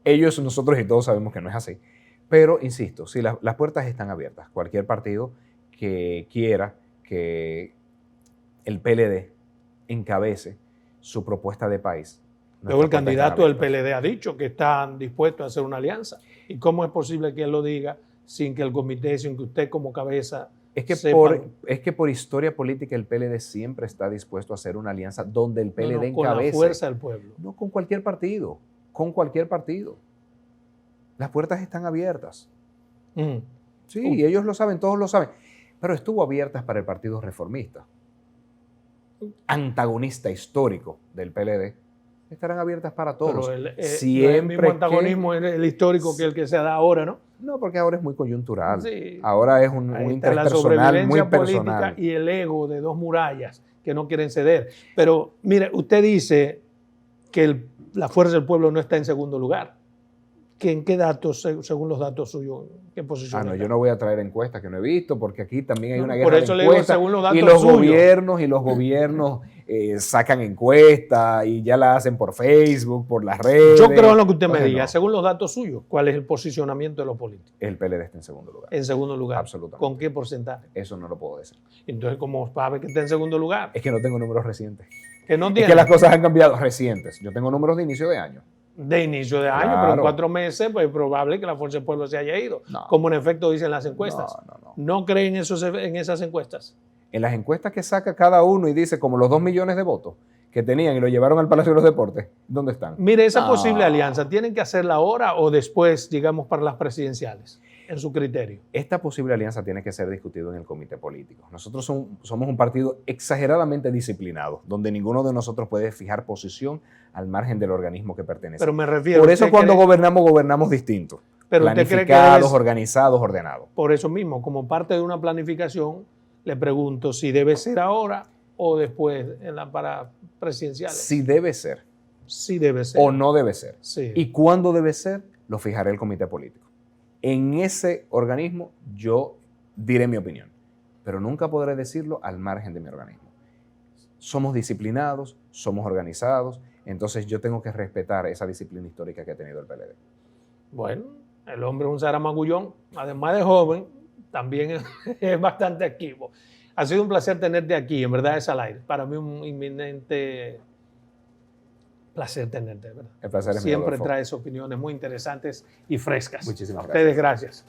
ellos, nosotros y todos sabemos que no es así. Pero, insisto, si las puertas están abiertas, cualquier partido que quiera que el PLD encabece su propuesta de país. Luego el candidato del PLD ha dicho que están dispuestos a hacer una alianza. ¿Y cómo es posible que él lo diga sin que el comité, sin que usted como cabeza es que por historia política el PLD siempre está dispuesto a hacer una alianza donde el PLD encabece. Con la fuerza del pueblo. No con cualquier partido, con cualquier partido. Las puertas están abiertas. Sí, ellos lo saben, todos lo saben. Pero estuvo abiertas para el Partido Reformista, antagonista histórico del PLD. Estarán abiertas para todos. Pero el mismo antagonismo es el histórico que el que se da ahora, ¿no? No, porque ahora es muy coyuntural. Sí. Ahora es un interés personal muy personal. Política y el ego de dos murallas que no quieren ceder. Pero, mire, usted dice que la fuerza del pueblo no está en segundo lugar. ¿En qué datos, según los datos suyos, qué posición está? Yo no voy a traer encuestas que no he visto, porque aquí también hay una guerra por eso de encuestas. Le digo, según los datos y los gobiernos sacan encuestas y ya la hacen por Facebook, por las redes. Yo creo en lo que usted me diga. Según los datos suyos, ¿cuál es el posicionamiento de los políticos? El PLD está en segundo lugar. En segundo lugar. Absolutamente. ¿Con qué porcentaje? Eso no lo puedo decir. Entonces, ¿cómo sabe que está en segundo lugar? Es que no tengo números recientes. ¿Que no tiene? Es que las cosas han cambiado recientes. Yo tengo números de inicio de año. De inicio de año, pero en 4 meses pues es probable que la fuerza del pueblo se haya ido, como en efecto dicen las encuestas. ¿No creen en esas encuestas? En las encuestas que saca cada uno y dice como los 2 millones de votos que tenían y lo llevaron al Palacio de los Deportes, ¿dónde están? Mire, esa posible alianza, ¿tienen que hacerla ahora o después, digamos, para las presidenciales, en su criterio? Esta posible alianza tiene que ser discutida en el comité político. Nosotros somos un partido exageradamente disciplinado, donde ninguno de nosotros puede fijar posición al margen del organismo que pertenece. Pero me refiero... Por eso cuando gobernamos distinto. Pero planificados, organizados, ordenados. Por eso mismo, como parte de una planificación, le pregunto si debe ser ahora o después para presidenciales. Si debe ser. Sí debe ser. O no debe ser. Sí. Y cuándo debe ser, lo fijará el comité político. En ese organismo yo diré mi opinión, pero nunca podré decirlo al margen de mi organismo. Somos disciplinados, somos organizados, entonces yo tengo que respetar esa disciplina histórica que ha tenido el PLD. Bueno, el hombre es un zaramagullón, además de joven, también es bastante activo. Ha sido un placer tenerte aquí, en verdad es al aire. Para mí un inminente placer tenerte, ¿verdad? El placer es mío, Siempre Adolfo. traes opiniones muy interesantes y frescas. Muchísimas gracias. A ustedes, gracias.